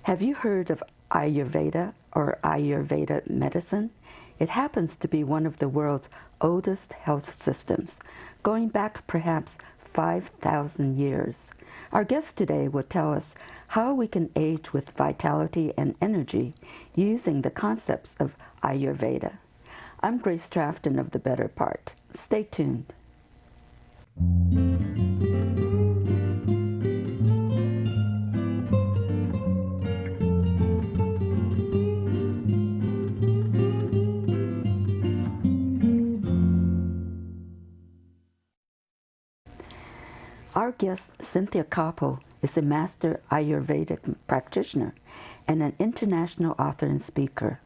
Have you heard of Ayurveda or Ayurveda medicine? It happens to be one of the world's oldest health systems, going back perhaps 5,000 years. Our guest today will tell us how we can age with vitality and energy using the concepts of Ayurveda. I'm Grace Trafton of The Better Part. Stay tuned. Our guest, Cynthia Koppel, is a master Ayurvedic practitioner and an international author and speaker.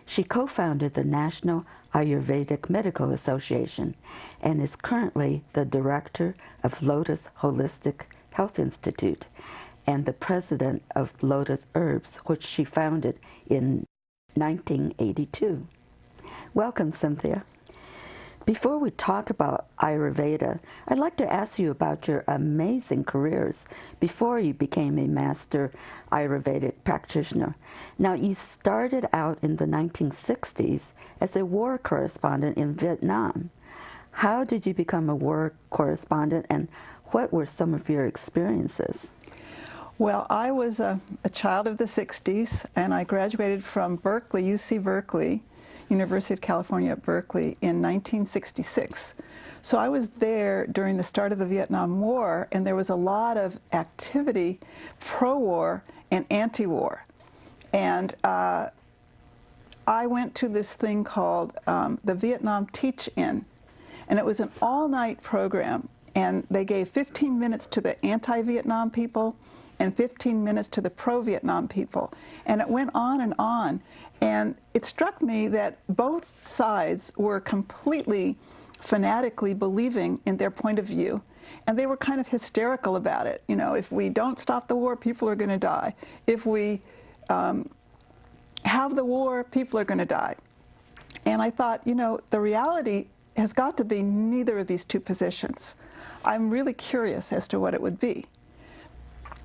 She co-founded the National Ayurvedic Medical Association and is currently the director of Lotus Holistic Health Institute and the president of Lotus Herbs, which she founded in 1982. Welcome, Cynthia. Before we talk about Ayurveda, I'd like to ask you about your amazing careers before you became a master Ayurvedic practitioner. Now, you started out in the 1960s as a war correspondent in Vietnam. How did you become a war correspondent, and what were some of your experiences? Well, I was a child of the 60s, and I graduated from Berkeley, UC Berkeley, University of California at Berkeley in 1966. So I was there during the start of the Vietnam War, and there was a lot of activity pro-war and anti-war. And I went to this thing called the Vietnam Teach-In, and it was an all-night program, and they gave 15 minutes to the anti-Vietnam people and 15 minutes to the pro-Vietnam people. And it went on, and it struck me that both sides were completely fanatically believing in their point of view, and they were kind of hysterical about it. You know, if we don't stop the war, people are going to die. If we have the war, people are going to die. And I thought, you know, the reality has got to be neither of these two positions. I'm really curious as to what it would be.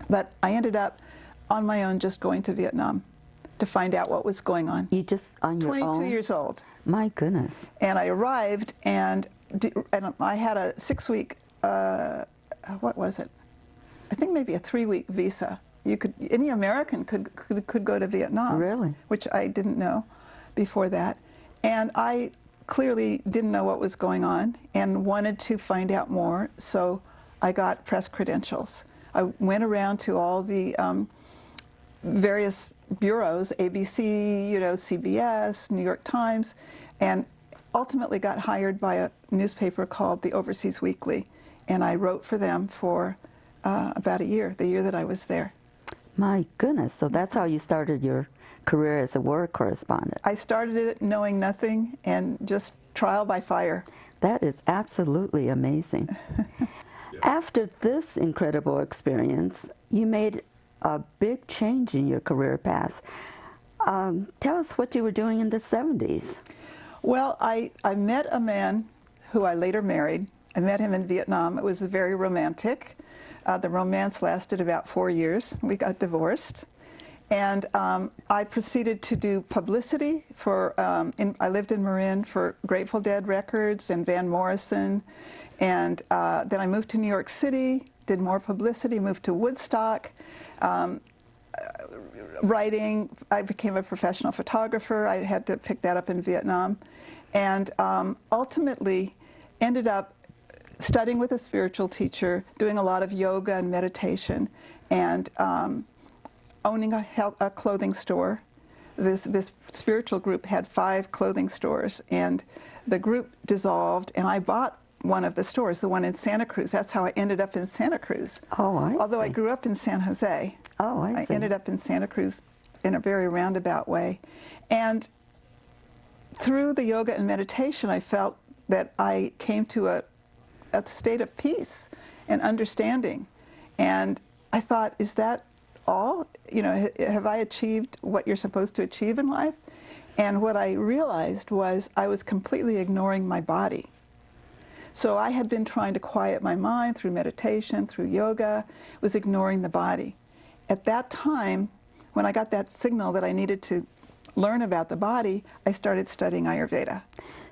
But I ended up on my own just going to Vietnam to find out what was going on. You just on your own? 22 years old. My goodness. And I arrived, and I had a 6-week, what was it? I think maybe a 3-week visa. You could, any American could go to Vietnam. Really? Which I didn't know before that. And I clearly didn't know what was going on and wanted to find out more, so I got press credentials. I went around to all the various bureaus, ABC, you know, CBS, New York Times, and ultimately got hired by a newspaper called the Overseas Weekly, and I wrote for them for about a year, the year that I was there. My goodness, so that's how you started your career as a war correspondent. I started it knowing nothing and just trial by fire. That is absolutely amazing. After this incredible experience, you made a big change in your career path. Tell us what you were doing in the 70s. Well, I met a man who I later married. I met him in Vietnam. It was very romantic. The romance lasted about 4 years. We got divorced. And I proceeded to do publicity for, I lived in Marin for Grateful Dead Records and Van Morrison. And then I moved to New York City, did more publicity, moved to Woodstock, writing. I became a professional photographer. I had to pick that up in Vietnam. And ultimately ended up studying with a spiritual teacher, doing a lot of yoga and meditation, and owning a clothing store. This spiritual group had 5 clothing stores, and the group dissolved, and I bought one of the stores, the one in Santa Cruz. That's how I ended up in Santa Cruz. Oh, I see. Although I grew up in San Jose. Oh, I see. I ended up in Santa Cruz in a very roundabout way. And through the yoga and meditation, I felt that I came to a state of peace and understanding. And I thought, is that all? You know, have I achieved what you're supposed to achieve in life? And what I realized was I was completely ignoring my body. So I had been trying to quiet my mind through meditation, through yoga, was ignoring the body. At that time, when I got that signal that I needed to learn about the body, I started studying Ayurveda.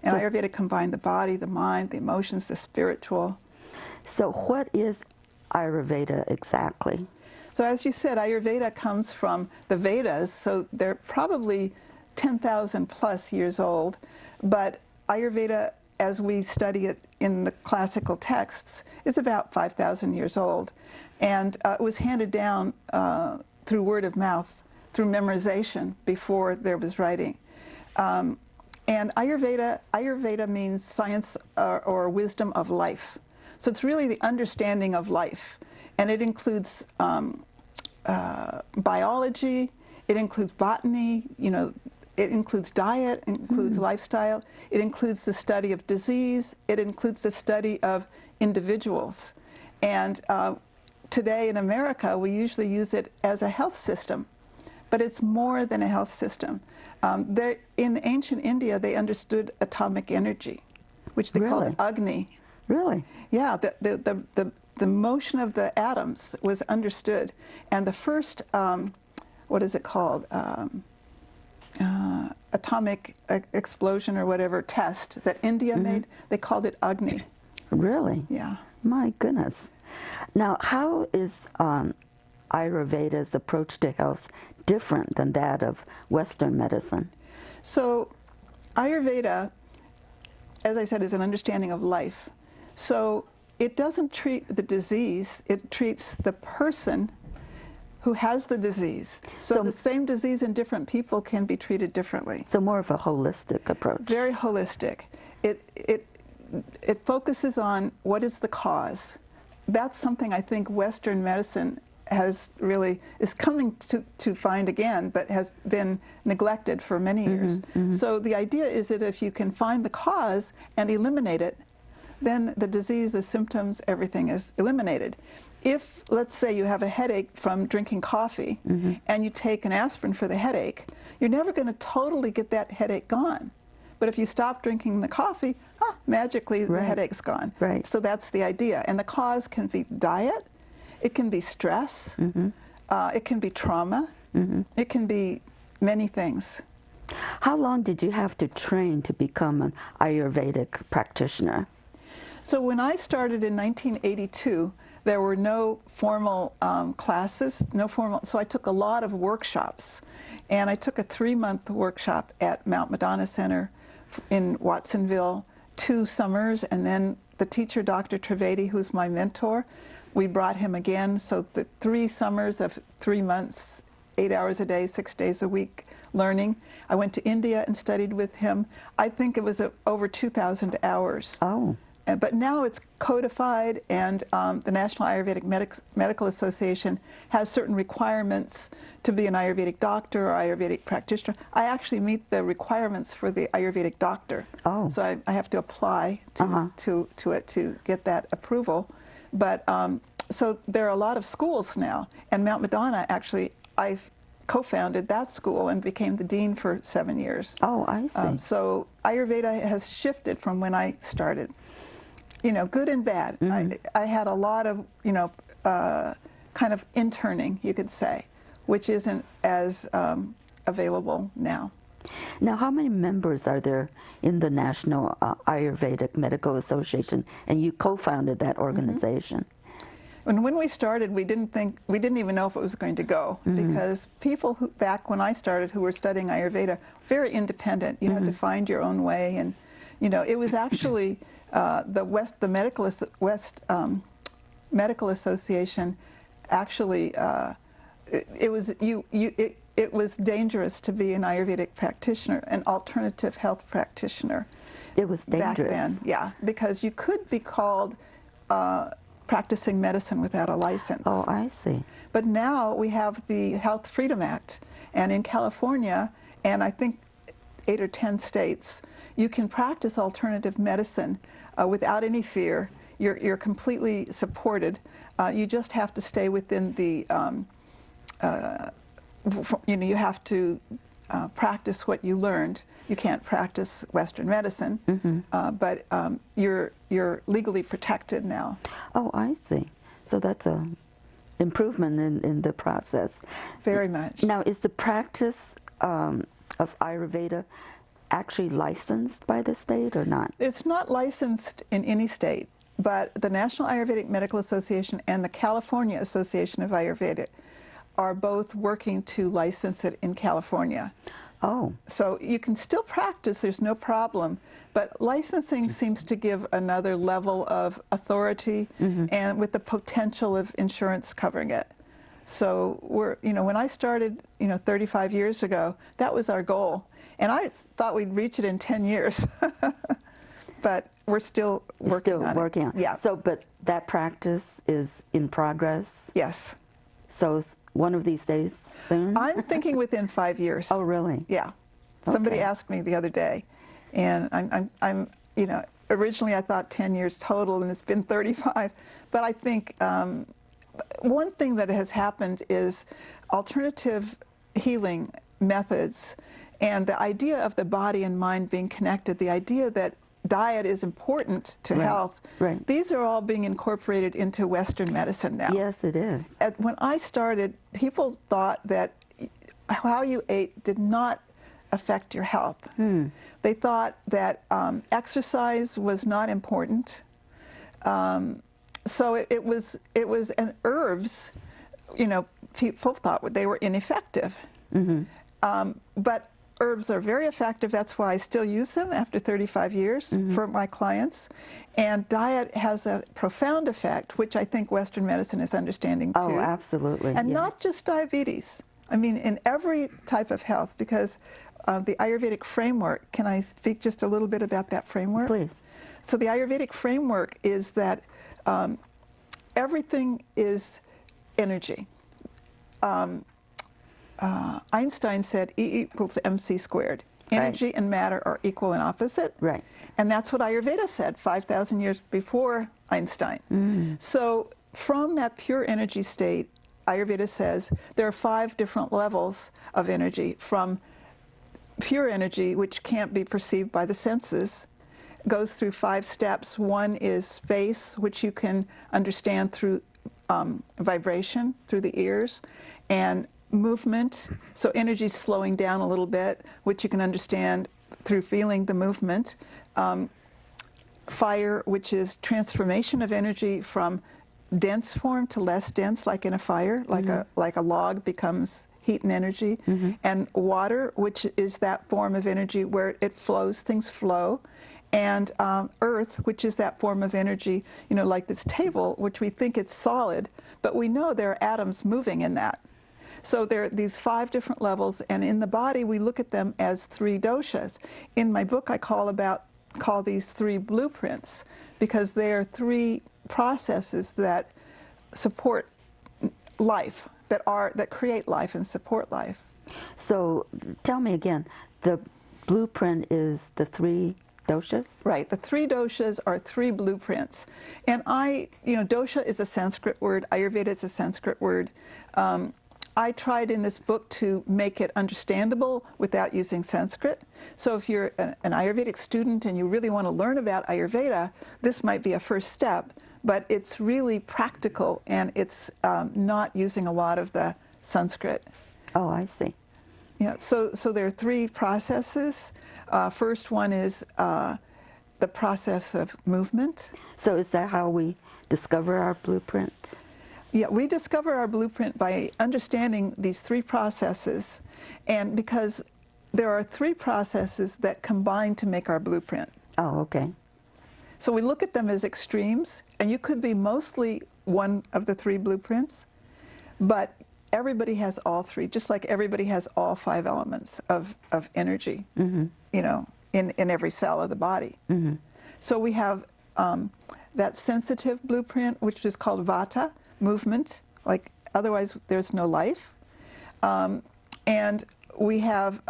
And Ayurveda combined the body, the mind, the emotions, the spiritual. So what is Ayurveda exactly? So as you said, Ayurveda comes from the Vedas, so they're probably 10,000 plus years old. But Ayurveda, as we study it in the classical texts, is about 5,000 years old. And it was handed down through word of mouth, through memorization, before there was writing. And Ayurveda means science or wisdom of life. So it's really the understanding of life. And it includes biology, it includes botany, it includes diet, it includes lifestyle, it includes the study of disease, it includes the study of individuals. And today in America, we usually use it as a health system, but it's more than a health system. In ancient India, they understood atomic energy, which they called Agni. Really? Yeah, the motion of the atoms was understood. And the first, what is it called? Atomic explosion or whatever test that India made, they called it Agni. Really? Yeah. My goodness. Now, how is Ayurveda's approach to health different than that of Western medicine? So Ayurveda, as I said, is an understanding of life. So it doesn't treat the disease, it treats the person who has the disease. So the same disease in different people can be treated differently. So more of a holistic approach. Very holistic. It focuses on what is the cause. That's something I think Western medicine is coming to find again, but has been neglected for many years. So the idea is that if you can find the cause and eliminate it, then the disease, the symptoms, everything is eliminated. If, let's say, you have a headache from drinking coffee and you take an aspirin for the headache, you're never going to totally get that headache gone. But if you stop drinking the coffee, magically the headache's gone. Right. So that's the idea. And the cause can be diet, it can be stress, it can be trauma, it can be many things. How long did you have to train to become an Ayurvedic practitioner? So when I started in 1982, there were no formal classes, so I took a lot of workshops. And I took a 3-month workshop at Mount Madonna Center in Watsonville, 2 summers, and then the teacher, Dr. Trivedi, who's my mentor, we brought him again. So the 3 summers of 3 months, 8 hours a day, 6 days a week learning. I went to India and studied with him. I think it was over 2,000 hours. Oh. But now it's codified, and the National Ayurvedic Medical Association has certain requirements to be an Ayurvedic doctor or Ayurvedic practitioner. I actually meet the requirements for the Ayurvedic doctor. Oh. So I have to apply to it to get that approval. But so there are a lot of schools now, and Mount Madonna, actually, I've co-founded that school and became the dean for 7 years. Oh, I see. So Ayurveda has shifted from when I started. Good and bad. I had a lot of, kind of interning, you could say, which isn't as available now. Now, how many members are there in the National Ayurvedic Medical Association? And you co-founded that organization. And when we started, we didn't even know if it was going to go, because people who, back when I started, who were studying Ayurveda, very independent. You had to find your own way, and it was actually the Medical Association. Actually, it was dangerous to be an Ayurvedic practitioner, an alternative health practitioner. It was dangerous. Back then, yeah, because you could be called practicing medicine without a license. Oh, I see. But now we have the Health Freedom Act, and in California, and I think 8 or 10 states, you can practice alternative medicine without any fear. You're completely supported. You just have to stay within the, you have to practice what you learned. You can't practice Western medicine, but you're legally protected now. Oh, I see. So that's improvement in the process. Very much. Now, is the practice of Ayurveda actually licensed by the state or not? It's not licensed in any state, but the National Ayurvedic Medical Association and the California Association of Ayurveda are both working to license it in California. Oh. So you can still practice, there's no problem, but licensing seems to give another level of authority and with the potential of insurance covering it. So when I started, 35 years ago, that was our goal. And I thought we'd reach it in 10 years. But we're still working on it. Yeah. So, but that practice is in progress? Yes. So one of these days soon? I'm thinking within 5 years. Oh, really? Yeah. Somebody asked me the other day, and I'm originally I thought 10 years total, and it's been 35. But I think one thing that has happened is alternative healing methods and the idea of the body and mind being connected, the idea that diet is important to health. Right. These are all being incorporated into Western medicine now. Yes, it is. When I started, people thought that how you ate did not affect your health. They thought that exercise was not important. So it was and herbs, people thought they were ineffective. But herbs are very effective. That's why I still use them after 35 years for my clients. And diet has a profound effect, which I think Western medicine is understanding too. Oh, absolutely. And not just diabetes. I mean, in every type of health, because the Ayurvedic framework, can I speak just a little bit about that framework? Please. So the Ayurvedic framework is that everything is energy. Einstein said E equals mc squared. Energy and matter are equal and opposite. Right. And that's what Ayurveda said 5,000 years before Einstein. So from that pure energy state, Ayurveda says there are 5 different levels of energy, from pure energy, which can't be perceived by the senses, goes through 5 steps. One is space, which you can understand through vibration, through the ears, and movement, so energy slowing down a little bit, which you can understand through feeling the movement. Fire, which is transformation of energy from dense form to less dense, like in a fire, like a log becomes heat and energy. And water, which is that form of energy where it flows, things flow. And earth, which is that form of energy, like this table, which we think it's solid, but we know there are atoms moving in that. So there are these 5 different levels, and in the body we look at them as 3 doshas. In my book I call these 3 blueprints, because they are 3 processes that support life, that create life and support life. So tell me again, the blueprint is the 3 doshas? Right, the 3 doshas are 3 blueprints. And dosha is a Sanskrit word, Ayurveda is a Sanskrit word. I tried in this book to make it understandable without using Sanskrit. So if you're an Ayurvedic student and you really want to learn about Ayurveda, this might be a first step, but it's really practical and it's not using a lot of the Sanskrit. Oh, I see. Yeah, so there are 3 processes. First one is the process of movement. So is that how we discover our blueprint? Yeah, we discover our blueprint by understanding these 3 processes, and because there are 3 processes that combine to make our blueprint. Oh, okay. So we look at them as extremes, and you could be mostly one of the 3 blueprints, but everybody has all 3, just like everybody has all 5 elements of energy, in every cell of the body. So we have that sensitive blueprint, which is called vata, movement, like otherwise there's no life. And we have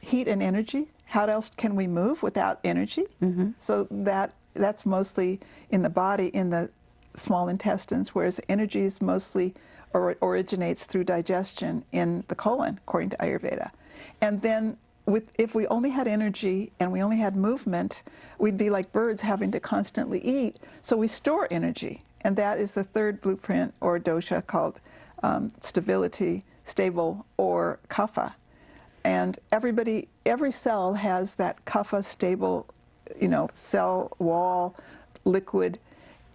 heat and energy. How else can we move without energy? So that's mostly in the body, in the small intestines, whereas energy is mostly originates through digestion in the colon, according to Ayurveda. And then if we only had energy and we only had movement, we'd be like birds having to constantly eat. So we store energy. and that is the third blueprint or dosha called stability, stable, or kapha. And every cell has that kapha stable, cell wall, liquid.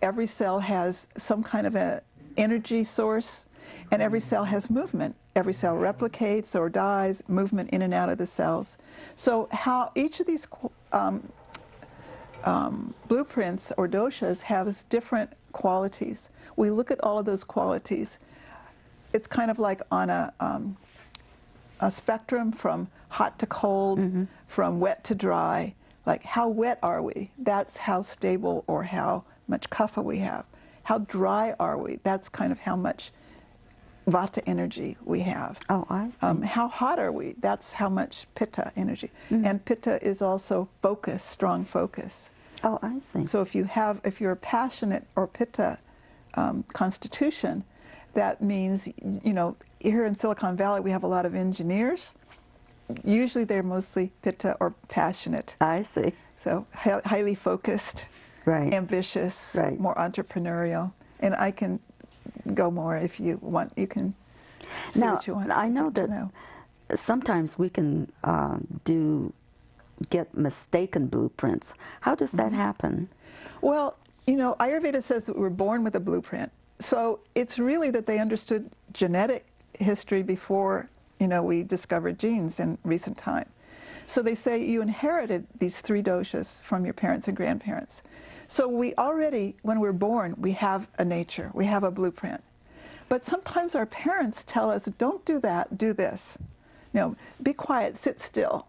Every cell has some kind of an energy source, and every cell has movement. Every cell replicates or dies, movement in and out of the cells. So how each of these blueprints or doshas has different qualities. We look at all of those qualities. It's kind of like on a spectrum from hot to cold, from wet to dry. Like, how wet are we? That's how stable or how much kapha we have. How dry are we? That's kind of how much vata energy we have. Oh, I see. How hot are we? That's how much pitta energy. And pitta is also focus, strong focus. Oh, I see. So if you're a passionate or pitta constitution, that means, here in Silicon Valley we have a lot of engineers. Usually they're mostly pitta or passionate. I see. So highly focused, Right. ambitious, Right. more entrepreneurial. And I can go more if you want. You can see Now, what you want. I know that sometimes we can get mistaken blueprints. How does that happen? Well, Ayurveda says that we're born with a blueprint. So it's really that they understood genetic history before, we discovered genes in recent time. So they say you inherited these 3 doshas from your parents and grandparents. So we already, when we're born, we have a nature, we have a blueprint. But sometimes our parents tell us, don't do that, do this. Be quiet, sit still.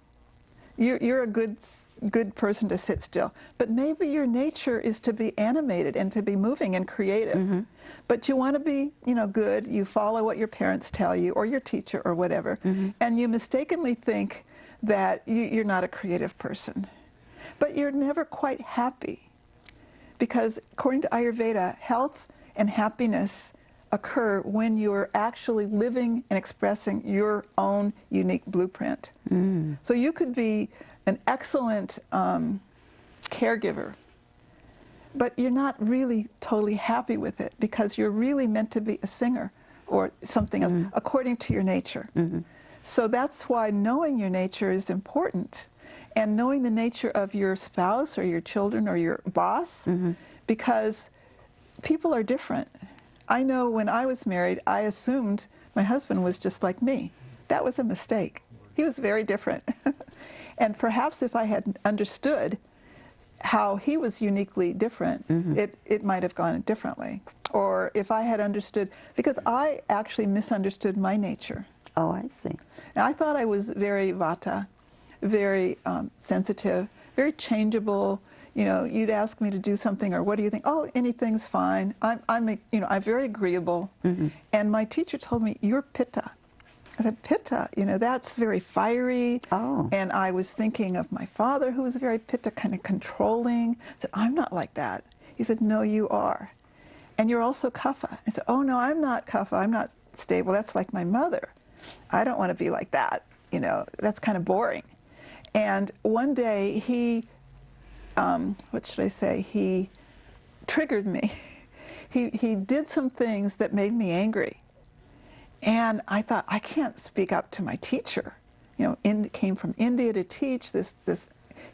You're a good person to sit still. But maybe your nature is to be animated and to be moving and creative. But you want to be, good. You follow what your parents tell you or your teacher or whatever. And you mistakenly think that you're not a creative person. But you're never quite happy. Because according to Ayurveda, health and happiness occur when you're actually living and expressing your own unique blueprint. So you could be an excellent caregiver, but you're not really totally happy with it because you're really meant to be a singer or something else, according to your nature. So that's why knowing your nature is important, and knowing the nature of your spouse or your children or your boss, because people are different. I know when I was married, I assumed my husband was just like me. That was a mistake. He was very different. And perhaps if I had understood how he was uniquely different, it might have gone differently. Or if I had understood, because I actually misunderstood my nature. Oh, I see. And I thought I was very vata, very sensitive, very changeable. You'd ask me to do something, or what do you think? Oh, anything's fine. I'm very agreeable. And my teacher told me, you're pitta. I said, pitta, that's very fiery. Oh. And I was thinking of my father, who was very pitta, kind of controlling. I said, I'm not like that. He said, no, you are. And you're also kapha. I said, oh, no, I'm not kapha. I'm not stable. That's like my mother. I don't want to be like that. That's kind of boring. And one day he, he triggered me. He did some things that made me angry. And I thought, I can't speak up to my teacher. Came from India to teach this.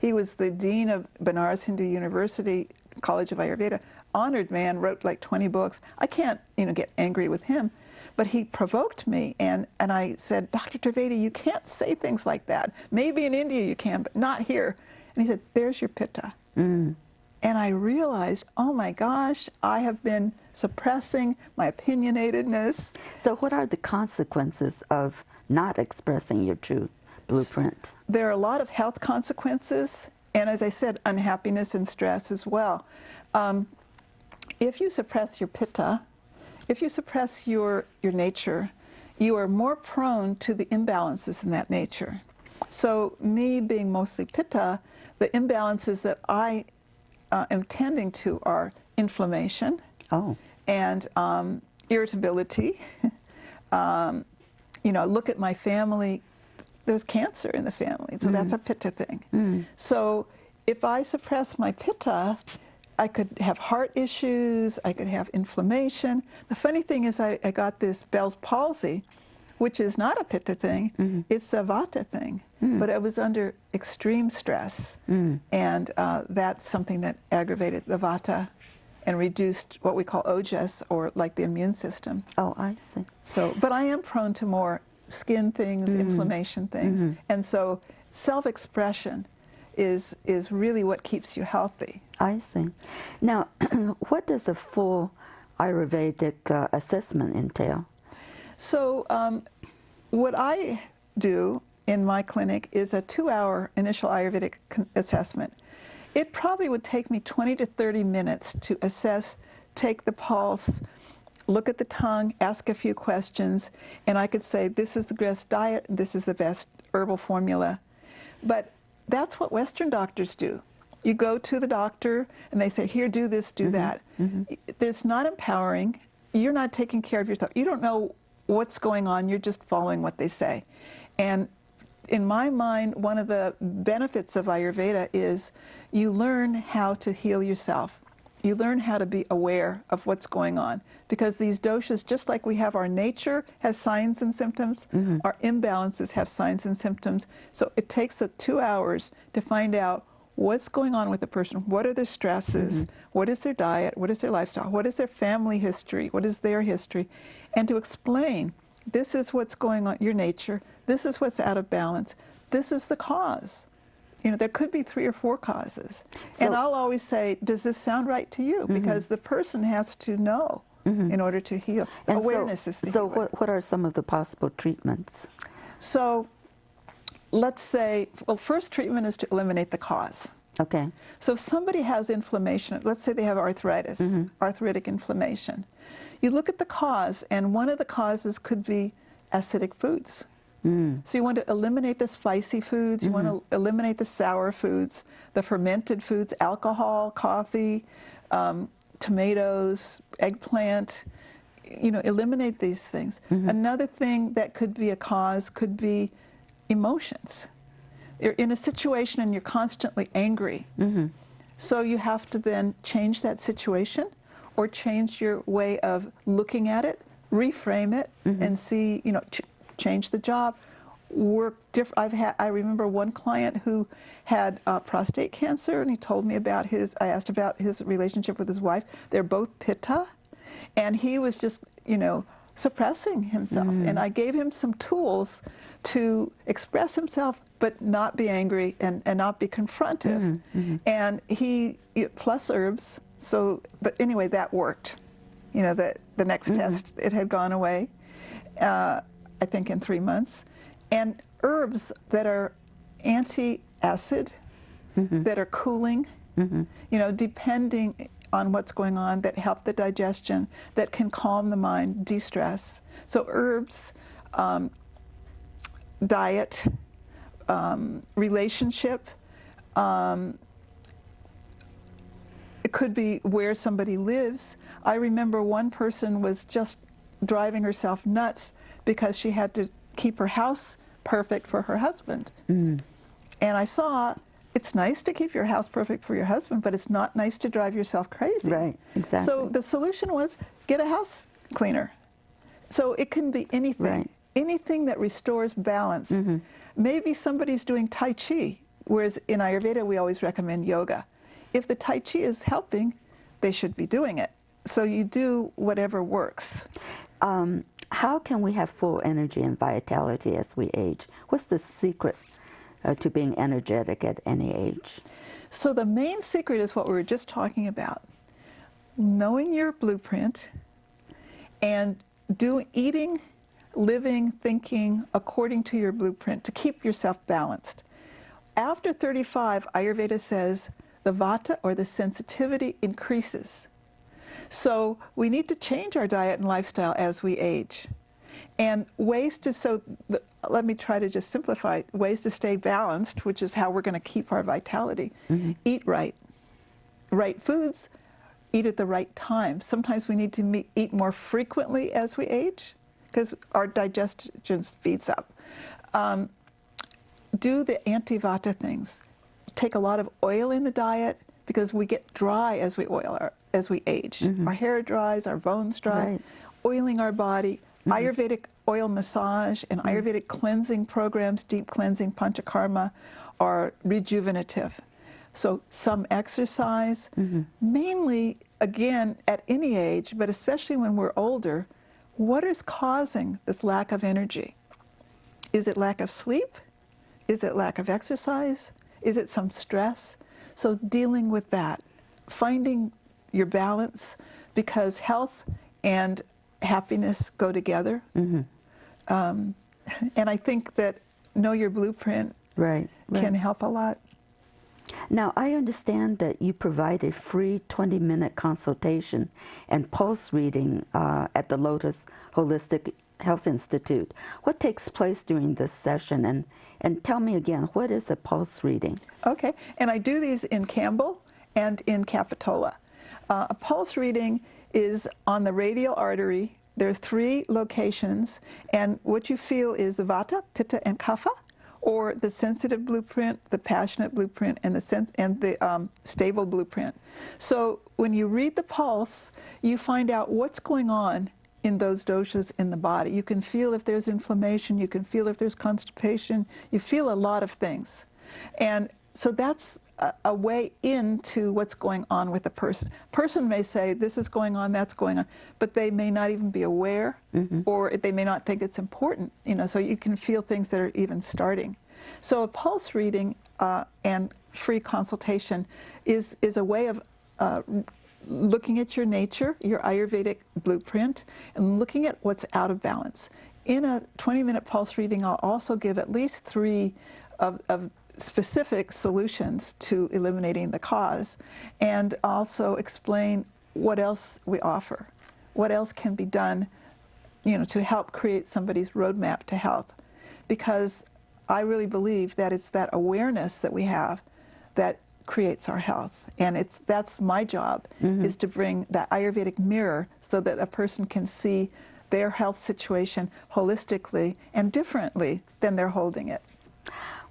He was the dean of Banaras Hindu University, College of Ayurveda, honored man, wrote like 20 books. I can't, get angry with him. But he provoked me, and I said, Dr. Trivedi, you can't say things like that. Maybe in India you can, but not here. And he said, there's your pitta. And I realized, oh my gosh, I have been suppressing my opinionatedness. So what are the consequences of not expressing your true blueprint? There are a lot of health consequences, and as I said, unhappiness and stress as well. If you suppress your pitta, if you suppress your nature, you are more prone to the imbalances in that nature. So me being mostly pitta, the imbalances that I am tending to are inflammation and irritability. Look at my family. There's cancer in the family, so that's a pitta thing. So if I suppress my pitta, I could have heart issues, I could have inflammation. The funny thing is I got this Bell's palsy, which is not a Pitta thing, it's a Vata thing. But I was under extreme stress, and that's something that aggravated the Vata and reduced what we call ojas, or like the immune system. Oh, I see. So, but I am prone to more skin things, inflammation things, and so self-expression is really what keeps you healthy. I see. Now, what does a full Ayurvedic assessment entail? So what I do in my clinic is a 2-hour initial Ayurvedic assessment. It probably would take me 20 to 30 minutes to assess, take the pulse, look at the tongue, ask a few questions, and I could say, this is the best diet, this is the best herbal formula. But that's what Western doctors do. You go to the doctor and they say, here, do this, do that. It's not empowering. You're not taking care of yourself. You don't know what's going on. You're just following what they say. And in my mind, one of the benefits of Ayurveda is you learn how to heal yourself. You learn how to be aware of what's going on, because these doshas, just like we have our nature has signs and symptoms, our imbalances have signs and symptoms. So it takes 2 hours to find out what's going on with the person. What are their stresses? What is their diet? What is their lifestyle? What is their family history? What is their history? And to explain, this is what's going on, your nature, this is what's out of balance, this is the cause. You know, there could be 3 or 4 causes. So, and I'll always say, does this sound right to you? Because the person has to know in order to heal. And awareness is the So healer. what are some of the possible treatments? So let's say, well, first treatment is to eliminate the cause. Okay. So if somebody has inflammation, let's say they have arthritis, arthritic inflammation, you look at the cause, and one of the causes could be acidic foods. So you want to eliminate the spicy foods, you want to eliminate the sour foods, the fermented foods, alcohol, coffee, tomatoes, eggplant, you know, eliminate these things. Another thing that could be a cause could be emotions. You're in a situation and you're constantly angry. So you have to then change that situation or change your way of looking at it, reframe it, and see, you know, change the job, work different. I remember one client who had prostate cancer, and he told me about I asked about his relationship with his wife. They're both Pitta, and he was just, you know, suppressing himself. And I gave him some tools to express himself, but not be angry and not be confrontive. And plus herbs. So, but anyway, that worked. You know, the next test, it had gone away. I think in 3 months, and herbs that are anti-acid, that are cooling, you know, depending on what's going on, that help the digestion, that can calm the mind, de-stress. So herbs, diet, relationship, it could be where somebody lives. I remember one person was just driving herself nuts because she had to keep her house perfect for her husband. And I saw, it's nice to keep your house perfect for your husband, but it's not nice to drive yourself crazy. Right, exactly. So the solution was get a house cleaner. So it can be anything, anything that restores balance. Maybe somebody's doing Tai Chi, whereas in Ayurveda we always recommend yoga. If the Tai Chi is helping, they should be doing it. So you do whatever works. How can we have full energy and vitality as we age? What's the secret to being energetic at any age? So the main secret is what we were just talking about. Knowing your blueprint and eating, living, thinking according to your blueprint to keep yourself balanced. After 35, Ayurveda says the Vata, or the sensitivity, increases. So we need to change our diet and lifestyle as we age. And ways to, let me try to just simplify, ways to stay balanced, which is how we're going to keep our vitality. Eat right. Right foods, eat at the right time. Sometimes we need to eat more frequently as we age, because our digestion speeds up. Do the anti-Vata things. Take a lot of oil in the diet, because we get dry as we as we age. Our hair dries, our bones dry. Right. Oiling our body, Ayurvedic oil massage and Ayurvedic cleansing programs, deep cleansing, panchakarma, are rejuvenative. So some exercise, mainly, again, at any age, but especially when we're older, what is causing this lack of energy? Is it lack of sleep? Is it lack of exercise? Is it some stress? So dealing with that, finding your balance, because health and happiness go together. And I think that Know Your Blueprint can help a lot. Now, I understand that you provide a free 20-minute consultation and pulse reading at the Lotus Holistic Health Institute. What takes place during this session? And tell me again, what is a pulse reading? Okay, and I do these in Campbell and in Capitola. A pulse reading is on the radial artery. There are 3 locations, and what you feel is the Vata, Pitta, and Kapha, or the sensitive blueprint, the passionate blueprint, and the stable blueprint. So when you read the pulse, you find out what's going on in those doshas in the body. You can feel if there's inflammation, you can feel if there's constipation, you feel a lot of things. And so that's a way into what's going on with a person. Person may say, this is going on, that's going on, but they may not even be aware, or they may not think it's important, so you can feel things that are even starting. So a pulse reading and free consultation is a way of looking at your nature, your Ayurvedic blueprint, and looking at what's out of balance. In a 20-minute pulse reading, I'll also give at least 3 of specific solutions to eliminating the cause, and also explain what else we offer, what else can be done, to help create somebody's roadmap to health. Because I really believe that it's that awareness that we have that creates our health, and that's my job, is to bring that Ayurvedic mirror so that a person can see their health situation holistically and differently than they're holding it.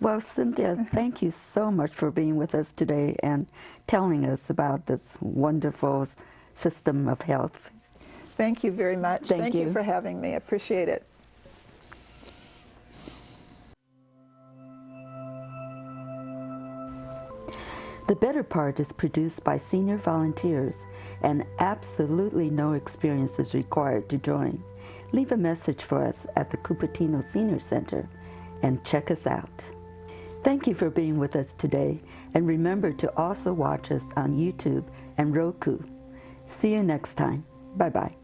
Well, Cynthia, thank you so much for being with us today and telling us about this wonderful system of health. Thank you very much. Thank you for having me. I appreciate it. The Better Part is produced by senior volunteers, and absolutely no experience is required to join. Leave a message for us at the Cupertino Senior Center and check us out. Thank you for being with us today, and remember to also watch us on YouTube and Roku. See you next time. Bye-bye.